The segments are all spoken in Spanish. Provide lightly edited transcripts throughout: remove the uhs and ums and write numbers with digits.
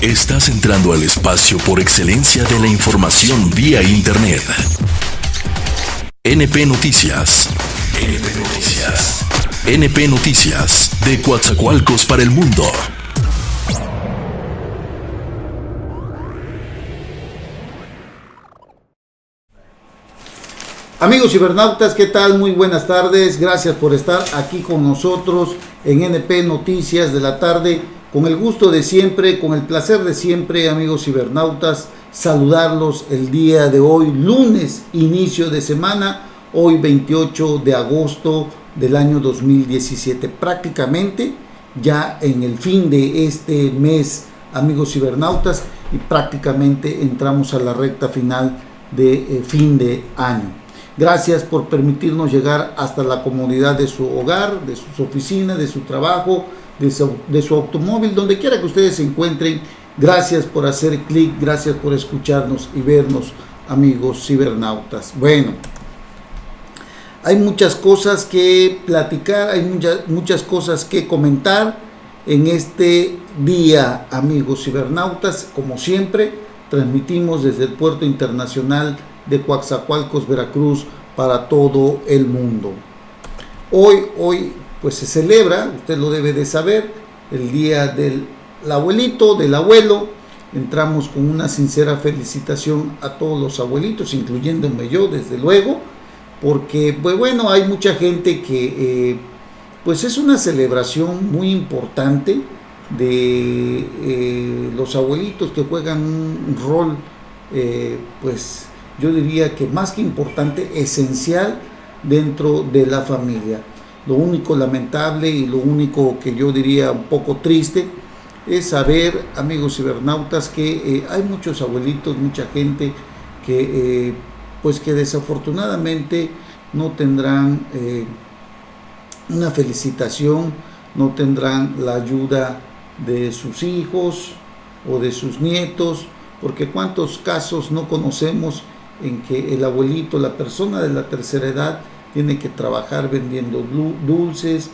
Estás entrando al espacio por excelencia de la información vía Internet. NP Noticias. NP Noticias. NP Noticias, de Coatzacoalcos para el mundo. Amigos cibernautas, ¿qué tal? Muy buenas tardes. Gracias por estar aquí con nosotros en NP Noticias de la tarde. Con el gusto de siempre, con el placer de siempre, amigos cibernautas, saludarlos el día de hoy, lunes, inicio de semana, hoy 28 de agosto del año 2017. Prácticamente ya en el fin de este mes, amigos cibernautas, y prácticamente entramos a la recta final de fin de año. Gracias por permitirnos llegar hasta la comodidad de su hogar, de sus oficinas, de su trabajo, de su automóvil, donde quiera que ustedes se encuentren. Gracias por hacer clic, gracias por escucharnos y vernos, amigos cibernautas. Bueno, hay muchas cosas que platicar, hay muchas cosas que comentar en este día, amigos cibernautas. Como siempre, transmitimos desde el Puerto Internacional de Coatzacoalcos, Veracruz, para todo el mundo. Hoy pues se celebra, usted lo debe de saber, el día del abuelito, del abuelo. Entramos con una sincera felicitación a todos los abuelitos, incluyéndome yo, desde luego, porque pues bueno, hay mucha gente que pues es una celebración muy importante de los abuelitos, que juegan un rol pues yo diría que más que importante, esencial dentro de la familia. Lo único lamentable y lo único que yo diría un poco triste es saber, amigos cibernautas, que hay muchos abuelitos, mucha gente que pues que desafortunadamente no tendrán una felicitación, no tendrán la ayuda de sus hijos o de sus nietos, porque cuántos casos no conocemos en que el abuelito, la persona de la tercera edad, tiene que trabajar vendiendo dulces,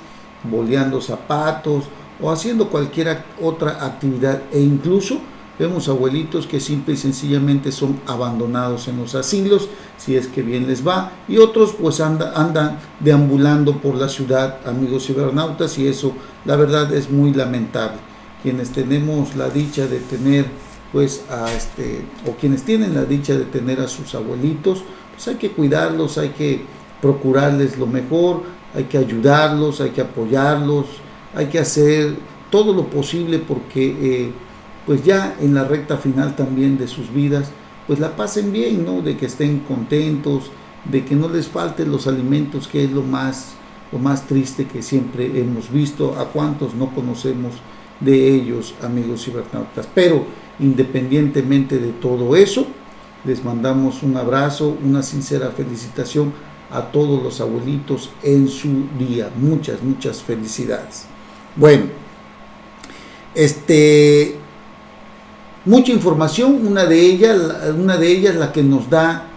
boleando zapatos o haciendo cualquier otra actividad, e incluso vemos abuelitos que simple y sencillamente son abandonados en los asilos, si es que bien les va, y otros pues andan deambulando por la ciudad, amigos cibernautas, y eso la verdad es muy lamentable. Quienes tenemos la dicha de tener pues o quienes tienen la dicha de tener a sus abuelitos, pues hay que cuidarlos, hay que procurarles lo mejor, hay que ayudarlos, hay que apoyarlos, hay que hacer todo lo posible porque pues ya en la recta final también de sus vidas, pues la pasen bien, ¿no? De que estén contentos, de que no les falten los alimentos, que es lo más triste que siempre hemos visto. A cuántos no conocemos de ellos, amigos cibernautas. Pero independientemente de todo eso, les mandamos un abrazo, una sincera felicitación a todos los abuelitos en su día. Muchas felicidades. Bueno, mucha información, una de ellas la que nos da,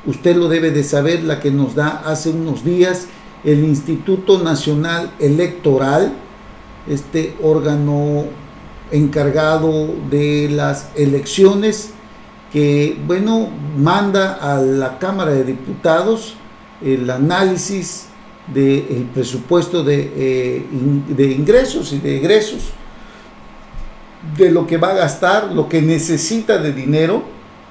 usted lo debe de saber, la que nos da hace unos días el Instituto Nacional Electoral, este órgano encargado de las elecciones, que bueno, manda a la Cámara de Diputados el análisis del presupuesto de ingresos y de egresos, de lo que va a gastar, lo que necesita de dinero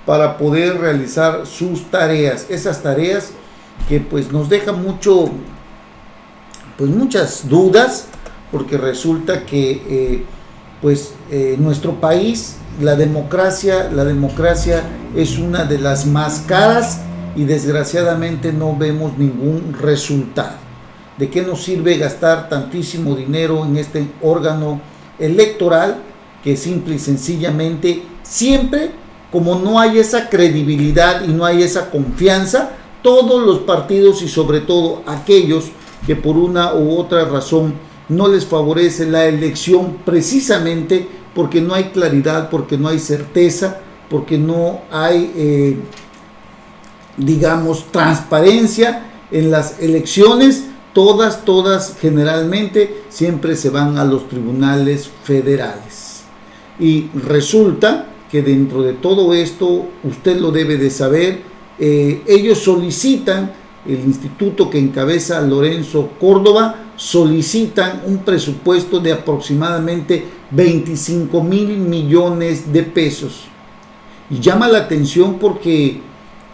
para poder realizar sus tareas, esas tareas que pues nos dejan muchas dudas, porque resulta que nuestro país, la democracia es una de las más caras y desgraciadamente no vemos ningún resultado. ¿De qué nos sirve gastar tantísimo dinero en este órgano electoral que simple y sencillamente siempre, como no hay esa credibilidad y no hay esa confianza, todos los partidos y sobre todo aquellos que por una u otra razón no les favorece la elección, precisamente porque no hay claridad, porque no hay certeza, porque no hay, transparencia en las elecciones, todas generalmente siempre se van a los tribunales federales. Y resulta que dentro de todo esto, usted lo debe de saber, ellos solicitan, el instituto que encabeza Lorenzo Córdoba, solicitan un presupuesto de aproximadamente 25 mil millones de pesos. Y llama la atención porque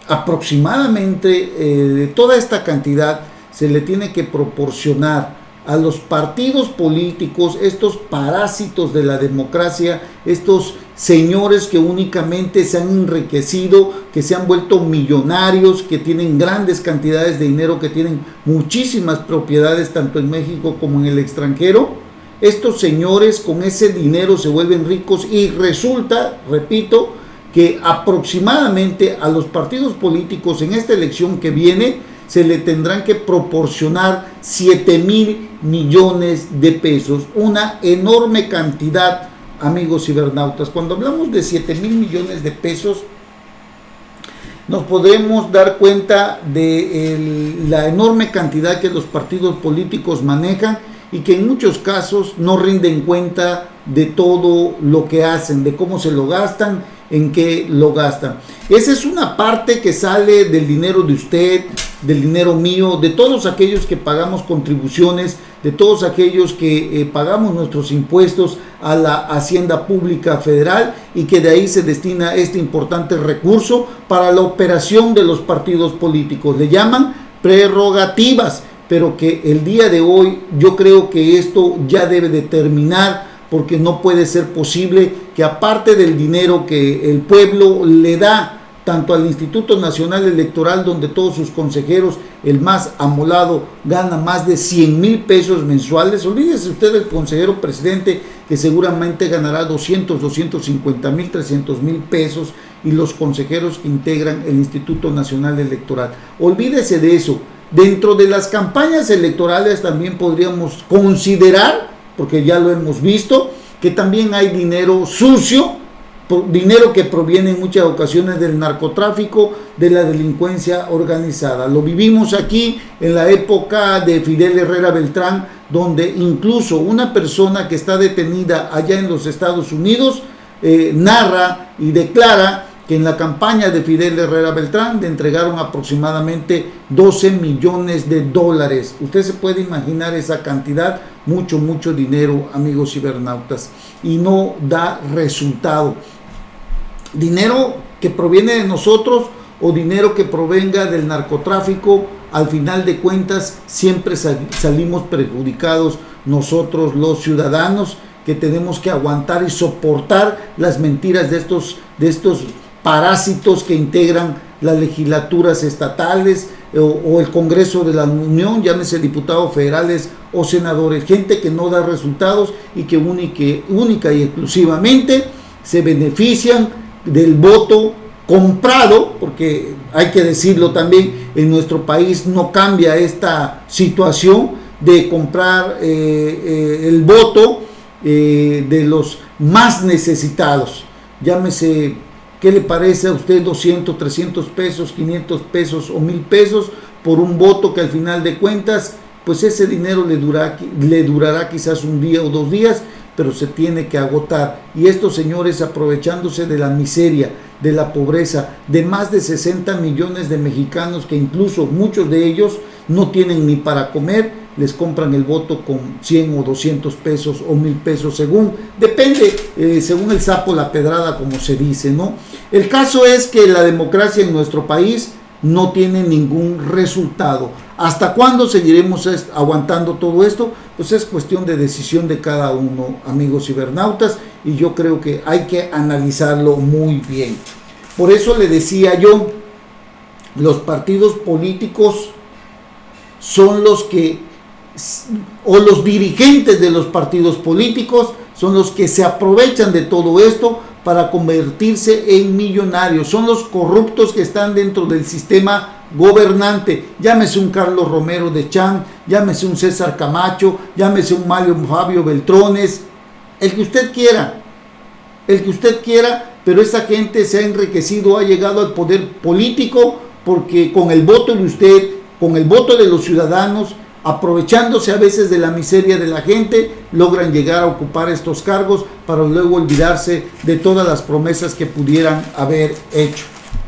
aproximadamente de toda esta cantidad se le tiene que proporcionar a los partidos políticos, estos parásitos de la democracia, estos señores que únicamente se han enriquecido, que se han vuelto millonarios, que tienen grandes cantidades de dinero, que tienen muchísimas propiedades tanto en México como en el extranjero. Estos señores con ese dinero se vuelven ricos y resulta, repito, que aproximadamente a los partidos políticos en esta elección que viene se le tendrán que proporcionar 7 mil millones de pesos, una enorme cantidad, amigos cibernautas. Cuando hablamos de 7 mil millones de pesos, nos podemos dar cuenta de la enorme cantidad que los partidos políticos manejan y que en muchos casos no rinden cuenta de todo lo que hacen, de cómo se lo gastan, en qué lo gastan. Esa es una parte que sale del dinero de usted, del dinero mío, de todos aquellos que pagamos contribuciones, de todos aquellos que pagamos nuestros impuestos a la Hacienda Pública Federal y que de ahí se destina este importante recurso para la operación de los partidos políticos. Le llaman prerrogativas, pero que el día de hoy yo creo que esto ya debe de terminar, porque no puede ser posible que aparte del dinero que el pueblo le da tanto al Instituto Nacional Electoral, donde todos sus consejeros, el más amolado, gana más de 100 mil pesos mensuales. Olvídese usted del consejero presidente, que seguramente ganará 200, 250 mil, 300 mil pesos, y los consejeros que integran el Instituto Nacional Electoral. Olvídese de eso. Dentro de las campañas electorales también podríamos considerar, porque ya lo hemos visto, que también hay dinero sucio, dinero que proviene en muchas ocasiones del narcotráfico, de la delincuencia organizada. Lo vivimos aquí en la época de Fidel Herrera Beltrán, donde incluso una persona que está detenida allá en los Estados Unidos narra y declara que en la campaña de Fidel Herrera Beltrán le entregaron aproximadamente 12 millones de dólares. Usted se puede imaginar esa cantidad, mucho dinero, amigos cibernautas, y no da resultado. Dinero que proviene de nosotros o dinero que provenga del narcotráfico, al final de cuentas siempre salimos perjudicados nosotros los ciudadanos, que tenemos que aguantar y soportar las mentiras de estos parásitos que integran las legislaturas estatales o el Congreso de la Unión, llámese diputados federales o senadores, gente que no da resultados y que única y exclusivamente se benefician del voto comprado, porque hay que decirlo también, en nuestro país no cambia esta situación de comprar el voto de los más necesitados. Llámese, ¿qué le parece a usted 200, 300 pesos, 500 pesos o 1000 pesos por un voto que al final de cuentas, pues ese dinero le durará quizás un día o 2 días, pero se tiene que agotar? Y estos señores, aprovechándose de la miseria, de la pobreza, de más de 60 millones de mexicanos, que incluso muchos de ellos no tienen ni para comer, les compran el voto con 100 o 200 pesos o 1000 pesos, depende, según el sapo la pedrada, como se dice, ¿no? El caso es que la democracia en nuestro país no tiene ningún resultado. ¿Hasta cuándo seguiremos aguantando todo esto? Pues es cuestión de decisión de cada uno, amigos cibernautas, y yo creo que hay que analizarlo muy bien. Por eso le decía yo, los partidos políticos son los que, o los dirigentes de los partidos políticos son los que se aprovechan de todo esto para convertirse en millonarios. Son los corruptos que están dentro del sistema gobernante. Llámese un Carlos Romero de Champ, llámese un César Camacho, llámese un Mario Fabio Beltrones, el que usted quiera, pero esa gente se ha enriquecido, ha llegado al poder político porque con el voto de usted, con el voto de los ciudadanos, aprovechándose a veces de la miseria de la gente, logran llegar a ocupar estos cargos para luego olvidarse de todas las promesas que pudieran haber hecho.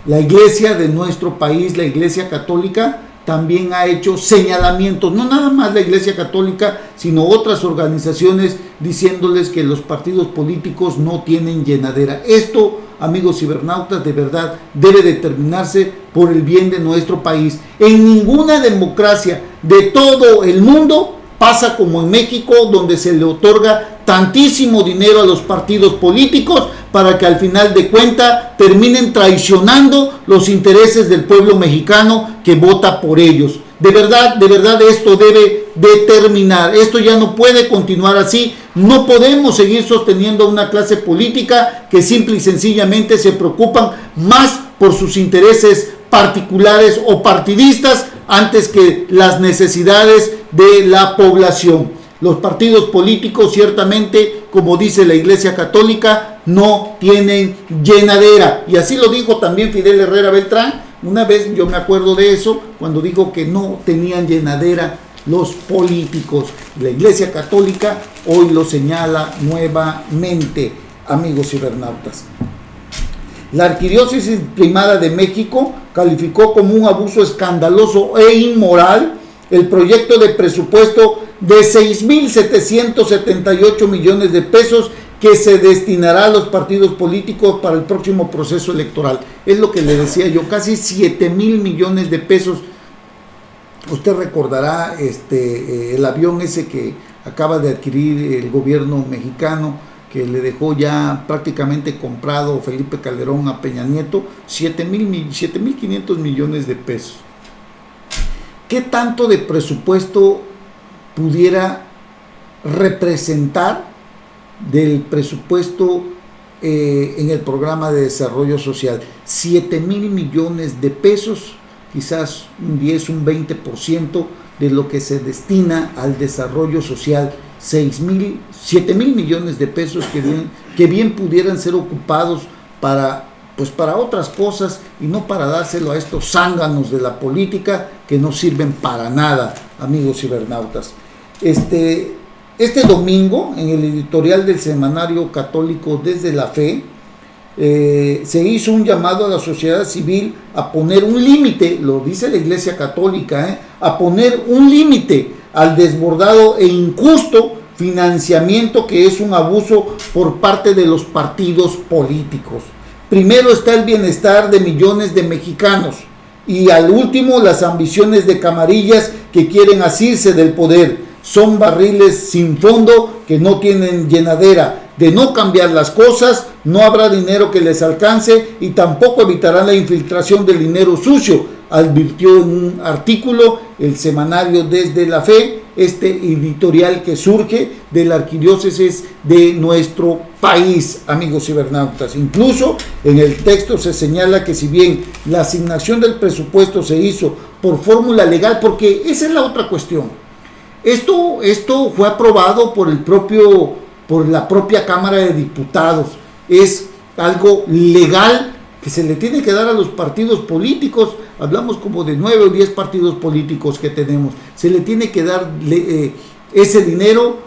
La iglesia de nuestro país, la iglesia católica, también ha hecho señalamientos, no nada más la iglesia católica, sino otras organizaciones, diciéndoles que los partidos políticos no tienen llenadera. Esto, amigos cibernautas, de verdad debe determinarse por el bien de nuestro país. En ninguna democracia de todo el mundo pasa como en México, donde se le otorga tantísimo dinero a los partidos políticos para que al final de cuentas terminen traicionando los intereses del pueblo mexicano que vota por ellos. De verdad esto debe terminar. Esto ya no puede continuar así. No podemos seguir sosteniendo una clase política que simple y sencillamente se preocupan más por sus intereses particulares o partidistas antes que las necesidades de la población. Los partidos políticos ciertamente, como dice la Iglesia Católica, no tienen llenadera. Y así lo dijo también Fidel Herrera Beltrán. Una vez yo me acuerdo de eso, cuando dijo que no tenían llenadera los políticos. La Iglesia Católica hoy lo señala nuevamente, amigos cibernautas. La Arquidiócesis Primada de México calificó como un abuso escandaloso e inmoral el proyecto de presupuesto de 6.778 millones de pesos que se destinará a los partidos políticos para el próximo proceso electoral. Es lo que le decía yo, casi 7,000 millones de pesos. Usted recordará el avión ese que acaba de adquirir el gobierno mexicano, que le dejó ya prácticamente comprado Felipe Calderón a Peña Nieto, 7,500 millones de pesos. ¿Qué tanto de presupuesto pudiera representar del presupuesto en el programa de desarrollo social? 7,000 millones de pesos, quizás un 10, un 20% de lo que se destina al desarrollo social. 7,000 millones de pesos que bien pudieran ser ocupados para otras cosas y no para dárselo a estos zánganos de la política que no sirven para nada, amigos cibernautas. Este domingo, en el editorial del semanario católico Desde la Fe, se hizo un llamado a la sociedad civil a poner un límite, lo dice la Iglesia Católica, a poner un límite al desbordado e injusto financiamiento que es un abuso por parte de los partidos políticos. Primero está el bienestar de millones de mexicanos y al último las ambiciones de camarillas que quieren asirse del poder. Son barriles sin fondo que no tienen llenadera. De no cambiar las cosas, no habrá dinero que les alcance y tampoco evitarán la infiltración del dinero sucio, advirtió en un artículo el semanario Desde la Fe, este editorial que surge de la arquidiócesis de nuestro país, amigos cibernautas. Incluso en el texto se señala que si bien la asignación del presupuesto se hizo por fórmula legal, porque esa es la otra cuestión, esto fue aprobado por la propia Cámara de Diputados, es algo legal que se le tiene que dar a los partidos políticos. Hablamos como de 9 o 10 partidos políticos que tenemos, se le tiene que dar ese dinero.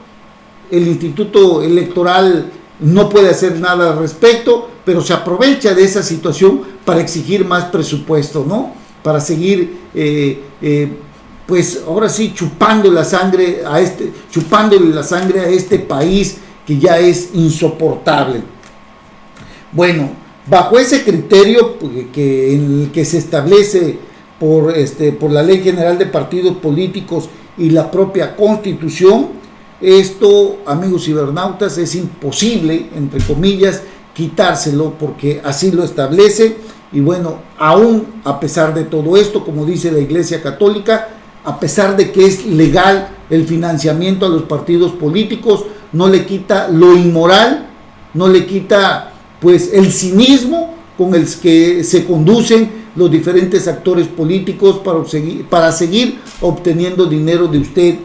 El Instituto Electoral no puede hacer nada al respecto, pero se aprovecha de esa situación para exigir más presupuesto, ¿no? Para seguir pues ahora sí chupándole la sangre a este país que ya es insoportable. Bueno, bajo ese criterio en el que se establece por la Ley General de Partidos Políticos y la propia Constitución, esto, amigos cibernautas, es imposible, entre comillas, quitárselo porque así lo establece. Y bueno, aún a pesar de todo esto, como dice la Iglesia Católica, a pesar de que es legal el financiamiento a los partidos políticos, no le quita lo inmoral, no le quita pues el cinismo con el que se conducen los diferentes actores políticos para seguir obteniendo dinero de usted,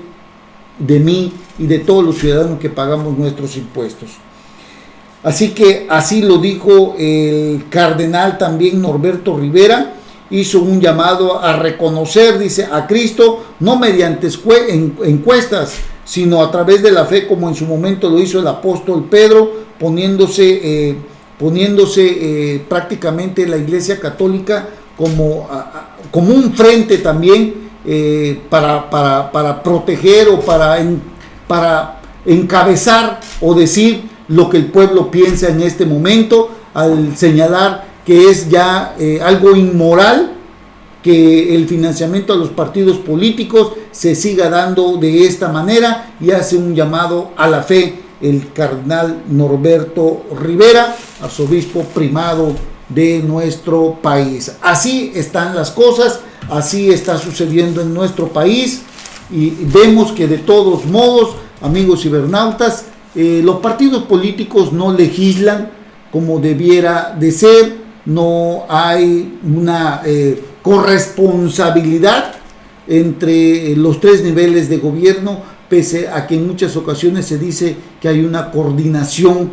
de mí y de todos los ciudadanos que pagamos nuestros impuestos. Así que así lo dijo el cardenal también Norberto Rivera, hizo un llamado a reconocer, dice, a Cristo, no mediante encuestas, sino a través de la fe, como en su momento lo hizo el apóstol Pedro, poniéndose prácticamente la Iglesia Católica como un frente también para proteger o para encabezar o decir lo que el pueblo piensa en este momento, al señalar que es ya algo inmoral que el financiamiento a los partidos políticos se siga dando de esta manera, y hace un llamado a la fe el cardenal Norberto Rivera, arzobispo primado de nuestro país. Así están las cosas, así está sucediendo en nuestro país, y vemos que de todos modos, amigos cibernautas, los partidos políticos no legislan como debiera de ser, no hay una corresponsabilidad entre los tres niveles de gobierno, pese a que en muchas ocasiones se dice que hay una coordinación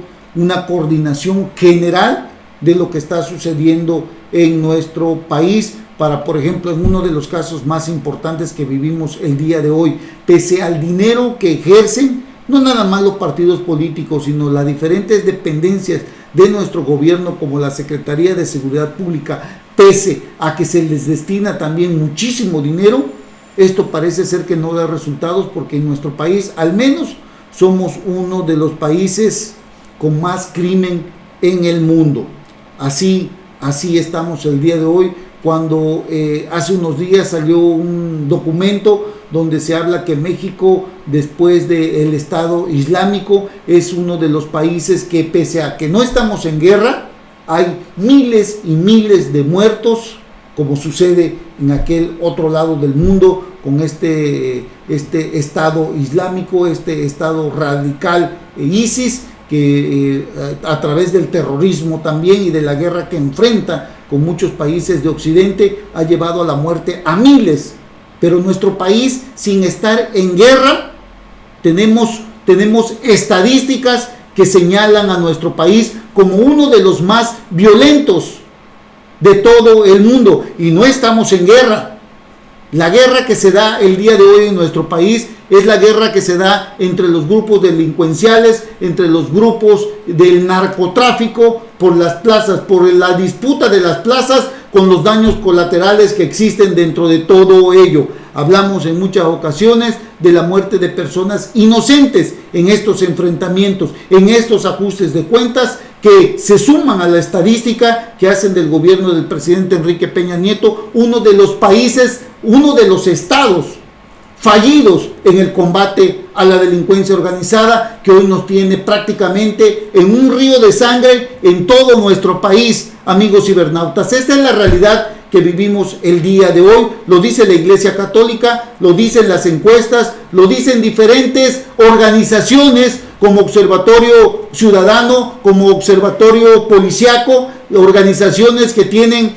general de lo que está sucediendo en nuestro país. Para, por ejemplo, en uno de los casos más importantes que vivimos el día de hoy, pese al dinero que ejercen, no nada más los partidos políticos, sino las diferentes dependencias de nuestro gobierno, como la Secretaría de Seguridad Pública, pese a que se les destina también muchísimo dinero, esto parece ser que no da resultados, porque en nuestro país, al menos, somos uno de los países con más crimen en el mundo. Así estamos el día de hoy, cuando hace unos días salió un documento donde se habla que México, después del Estado Islámico, es uno de los países que, pese a que no estamos en guerra, hay miles y miles de muertos, como sucede en aquel otro lado del mundo con este Estado Islámico, este Estado radical ISIS, que a través del terrorismo también y de la guerra que enfrenta con muchos países de Occidente, ha llevado a la muerte a miles. Pero nuestro país, sin estar en guerra, tenemos estadísticas que señalan a nuestro país como uno de los más violentos de todo el mundo, y no estamos en guerra. La guerra que se da el día de hoy en nuestro país es la guerra que se da entre los grupos delincuenciales, entre los grupos del narcotráfico, por las plazas, por la disputa de las plazas, con los daños colaterales que existen dentro de todo ello. Hablamos en muchas ocasiones de la muerte de personas inocentes en estos enfrentamientos, en estos ajustes de cuentas que se suman a la estadística que hacen del gobierno del presidente Enrique Peña Nieto uno de los países, uno de los estados fallidos en el combate a la delincuencia organizada, que hoy nos tiene prácticamente en un río de sangre en todo nuestro país, amigos cibernautas. Esta es la realidad que vivimos el día de hoy. Lo dice la Iglesia Católica, lo dicen las encuestas, lo dicen diferentes organizaciones como Observatorio Ciudadano, como Observatorio Policiaco, organizaciones que tienen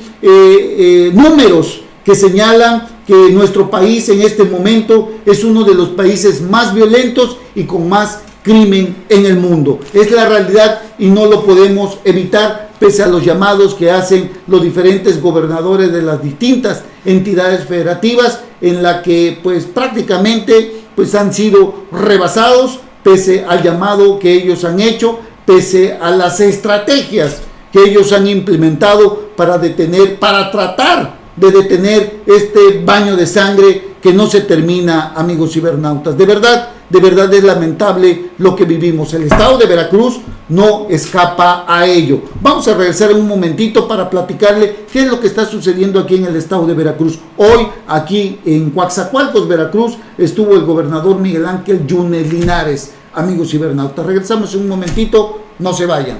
números que señalan que nuestro país en este momento es uno de los países más violentos y con más crimen en el mundo. Es la realidad y no lo podemos evitar, pese a los llamados que hacen los diferentes gobernadores de las distintas entidades federativas, en la que pues prácticamente pues han sido rebasados, pese al llamado que ellos han hecho, pese a las estrategias que ellos han implementado para tratar de detener este baño de sangre que no se termina, amigos cibernautas. De verdad es lamentable lo que vivimos. El estado de Veracruz no escapa a ello. Vamos a regresar en un momentito para platicarle qué es lo que está sucediendo aquí en el estado de Veracruz. Hoy, aquí en Coatzacoalcos, Veracruz, estuvo el gobernador Miguel Ángel Yunes Linares. Amigos cibernautas, regresamos en un momentito, no se vayan.